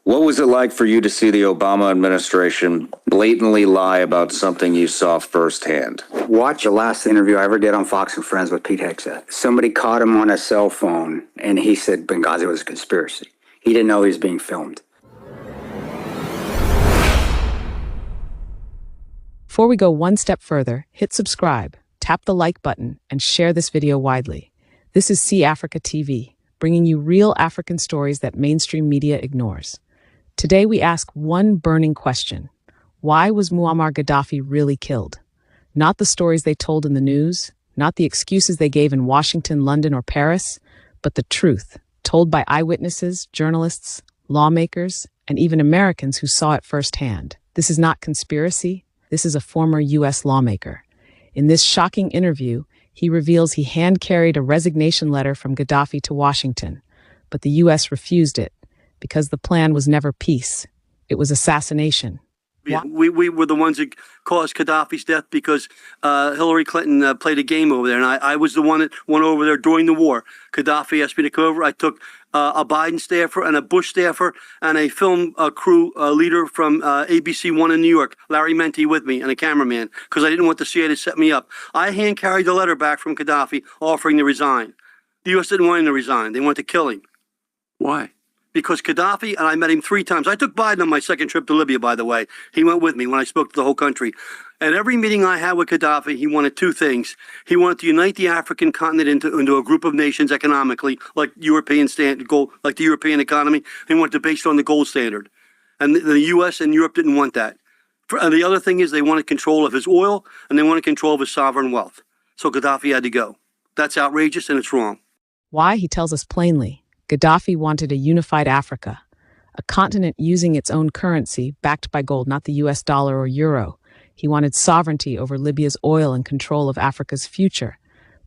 What was it like for you to see the Obama administration blatantly lie about something you saw firsthand? Watch the last interview I ever did on Fox and Friends with Pete Hegseth. Somebody caught him on a cell phone, and he said Benghazi was a conspiracy. He didn't know he was being filmed. Before we go one step further, hit subscribe, tap the like button, and share this video widely. This is See Africa TV, bringing you real African stories that mainstream media ignores. Today we ask one burning question. Why was Muammar Gaddafi really killed? Not the stories they told in the news, not the excuses they gave in Washington, London, or Paris, but the truth, told by eyewitnesses, journalists, lawmakers, and even Americans who saw it firsthand. This is not conspiracy. This is a former U.S. lawmaker. In this shocking interview, he reveals he hand-carried a resignation letter from Gaddafi to Washington, but the U.S. refused it because the plan was never peace. It was assassination. Yeah, we were the ones that caused Gaddafi's death because Hillary Clinton played a game over there, and I was the one that went over there during the war. Gaddafi asked me to come over. I took a Biden staffer and a Bush staffer and a film crew leader from ABC One in New York, Larry Menti, with me, and a cameraman, because I didn't want the CIA to set me up. I hand-carried the letter back from Gaddafi offering to resign. The U.S. didn't want him to resign. They wanted to kill him. Why? Because Gaddafi, and I met him 3 times. I took Biden on my second trip to Libya, by the way. He went with me when I spoke to the whole country. At every meeting I had with Gaddafi, he wanted 2 things. He wanted to unite the African continent into a group of nations economically, like European like the European economy. He wanted to base it on the gold standard. And the U.S. and Europe didn't want that. And the other thing is they wanted control of his oil, and they wanted control of his sovereign wealth. So Gaddafi had to go. That's outrageous, and it's wrong. Why? He tells us plainly. Gaddafi wanted a unified Africa, a continent using its own currency, backed by gold, not the US dollar or euro. He wanted sovereignty over Libya's oil and control of Africa's future.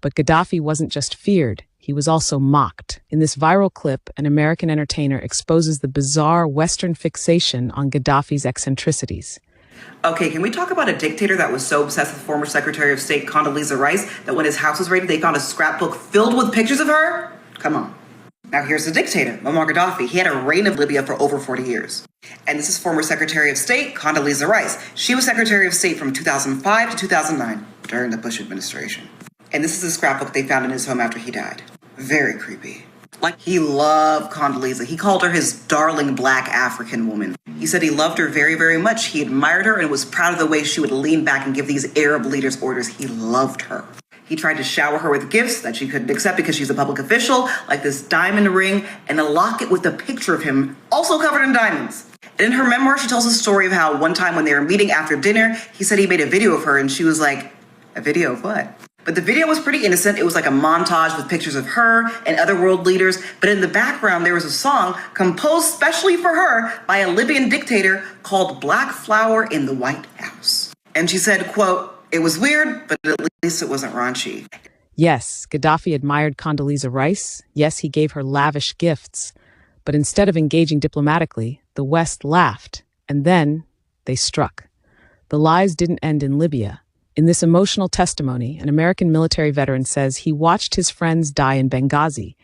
But Gaddafi wasn't just feared, he was also mocked. In this viral clip, an American entertainer exposes the bizarre Western fixation on Gaddafi's eccentricities. Okay, can we talk about a dictator that was so obsessed with former Secretary of State Condoleezza Rice that when his house was raided, they found a scrapbook filled with pictures of her? Come on. Now here's the dictator, Muammar Gaddafi. He had a reign of Libya for over 40 years. And this is former Secretary of State Condoleezza Rice. She was Secretary of State from 2005 to 2009 during the Bush administration. And this is a scrapbook they found in his home after he died. Very creepy. Like, he loved Condoleezza. He called her his darling black African woman. He said he loved her very, very much. He admired her and was proud of the way she would lean back and give these Arab leaders orders. He loved her. He tried to shower her with gifts that she couldn't accept because she's a public official, like this diamond ring and a locket with a picture of him, also covered in diamonds. And in her memoir, she tells a story of how one time when they were meeting after dinner, he said he made a video of her, and she was like, a video of what? But the video was pretty innocent. It was like a montage with pictures of her and other world leaders. But in the background, there was a song composed specially for her by a Libyan dictator called Black Flower in the White House. And she said, quote, "It was weird, but at least it wasn't raunchy." Yes, Gaddafi admired Condoleezza Rice. Yes, he gave her lavish gifts. But instead of engaging diplomatically, the West laughed. And then they struck. The lies didn't end in Libya. In this emotional testimony, an American military veteran says he watched his friends die in Benghazi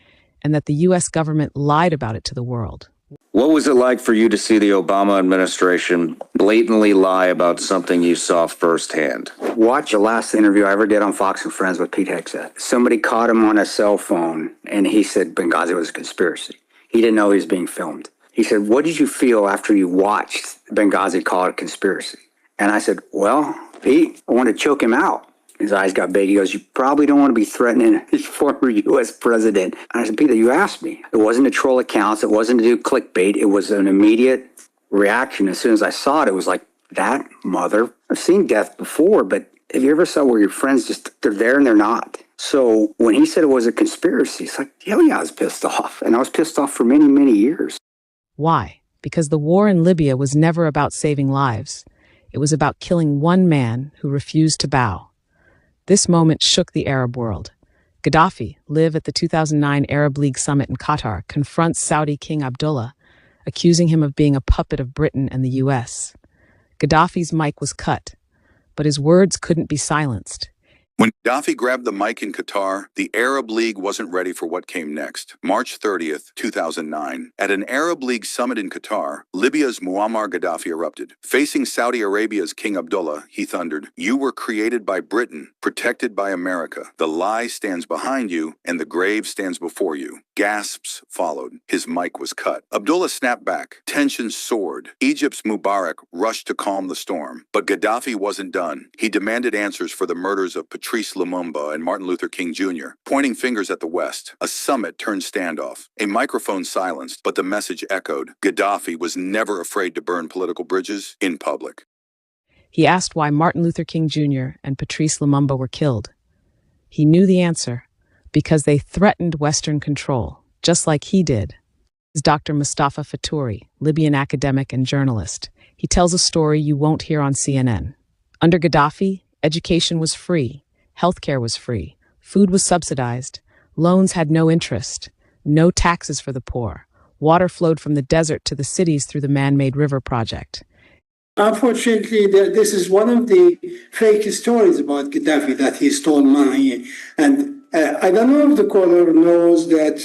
and that the U.S. government lied about it to the world. What was it like for you to see the Obama administration blatantly lie about something you saw firsthand? Watch the last interview I ever did on Fox and Friends with Pete Hegseth. Somebody caught him on a cell phone, and he said Benghazi was a conspiracy. He didn't know he was being filmed. He said, "What did you feel after you watched Benghazi call it a conspiracy?" And I said, "Well, Pete, I want to choke him out." His eyes got big. He goes, "You probably don't want to be threatening a former U.S. president." And I said, "Peter, you asked me." It wasn't to troll accounts. It wasn't to do clickbait. It was an immediate reaction. As soon as I saw it, it was like, that mother. I've seen death before, but have you ever saw where your friends just, they're there and they're not? So when he said it was a conspiracy, it's like, hell yeah, I was pissed off. And I was pissed off for many, many years. Why? Because the war in Libya was never about saving lives. It was about killing one man who refused to bow. This moment shook the Arab world. Gaddafi, live at the 2009 Arab League summit in Qatar, confronts Saudi King Abdullah, accusing him of being a puppet of Britain and the US. Gaddafi's mic was cut, but his words couldn't be silenced. When Gaddafi grabbed the mic in Qatar, the Arab League wasn't ready for what came next. March 30th, 2009, at an Arab League summit in Qatar, Libya's Muammar Gaddafi erupted. Facing Saudi Arabia's King Abdullah, he thundered, "You were created by Britain, protected by America. The lie stands behind you, and the grave stands before you." Gasps followed. His mic was cut. Abdullah snapped back. Tensions soared. Egypt's Mubarak rushed to calm the storm. But Gaddafi wasn't done. He demanded answers for the murders of Patrice Lumumba and Martin Luther King Jr., pointing fingers at the West. A summit turned standoff. A microphone silenced, but the message echoed. Gaddafi was never afraid to burn political bridges in public. He asked why Martin Luther King Jr. and Patrice Lumumba were killed. He knew the answer. Because they threatened Western control, just like he did. Is Dr. Mustafa Fetouri, Libyan academic and journalist. He tells a story you won't hear on CNN. Under Gaddafi, education was free, healthcare was free, food was subsidized, loans had no interest, no taxes for the poor, water flowed from the desert to the cities through the man-made river project. Unfortunately, this is one of the fake stories about Gaddafi, that he stole money. And I don't know if the caller knows that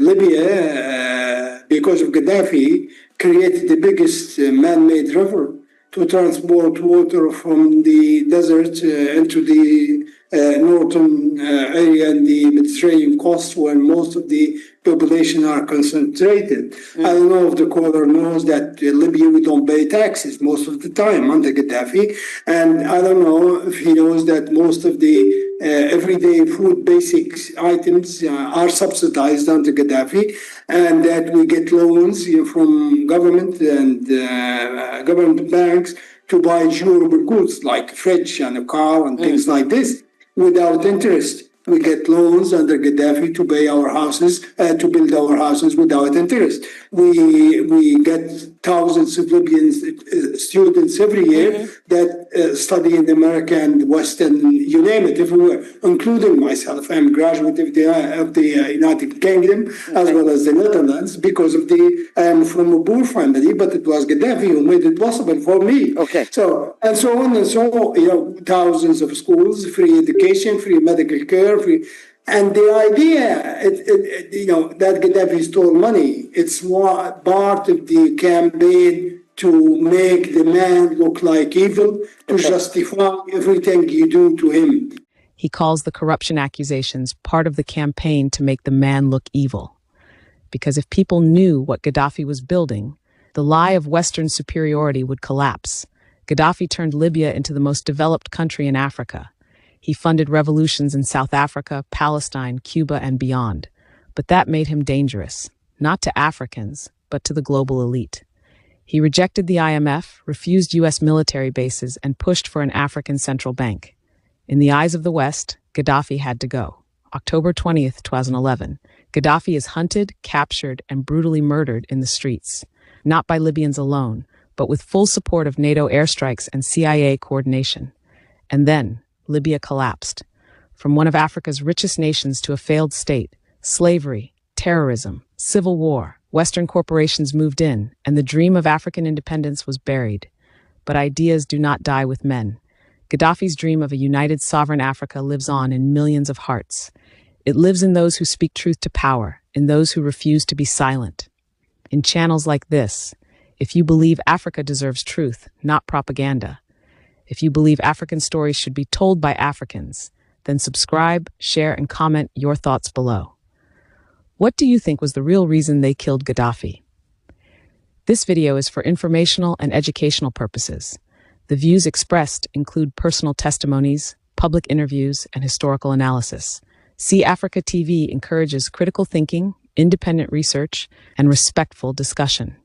Libya, because of Gaddafi, created the biggest man-made river to transport water from the desert into the northern area in the Mediterranean coast, where most of the population are concentrated. I don't know if the caller knows that Libya, we don't pay taxes most of the time under Gaddafi. And I don't know if he knows that most of the everyday food basics items are subsidized under Gaddafi, and that we get loans from government and government banks to buy durable goods like a fridge and a car and things like this without interest. We get loans under Gaddafi to pay our houses, to build our houses without interest. We get thousands of Libyan students every year that study in America and West and you name it, everywhere, including myself. I'm a graduate of the United Kingdom as well as the Netherlands because of I am from a poor family, but it was Gaddafi who made it possible for me. Okay. So, and so on and so on, thousands of schools, free education, free medical care, and the idea, that Gaddafi stole money, it's part of the campaign to make the man look like evil, to justify everything you do to him. He calls the corruption accusations part of the campaign to make the man look evil. Because if people knew what Gaddafi was building, the lie of Western superiority would collapse. Gaddafi turned Libya into the most developed country in Africa. He funded revolutions in South Africa, Palestine, Cuba, and beyond. But that made him dangerous, not to Africans, but to the global elite. He rejected the IMF, refused U.S. military bases, and pushed for an African central bank. In the eyes of the West, Gaddafi had to go. October 20th, 2011, Gaddafi is hunted, captured, and brutally murdered in the streets, not by Libyans alone, but with full support of NATO airstrikes and CIA coordination. And then, Libya collapsed. From one of Africa's richest nations to a failed state, slavery, terrorism, civil war, Western corporations moved in, and the dream of African independence was buried. But ideas do not die with men. Gaddafi's dream of a united sovereign Africa lives on in millions of hearts. It lives in those who speak truth to power, in those who refuse to be silent. In channels like this, if you believe Africa deserves truth, not propaganda, if you believe African stories should be told by Africans, then subscribe, share, and comment your thoughts below. What do you think was the real reason they killed Gaddafi? This video is for informational and educational purposes. The views expressed include personal testimonies, public interviews, and historical analysis. See Africa TV encourages critical thinking, independent research, and respectful discussion.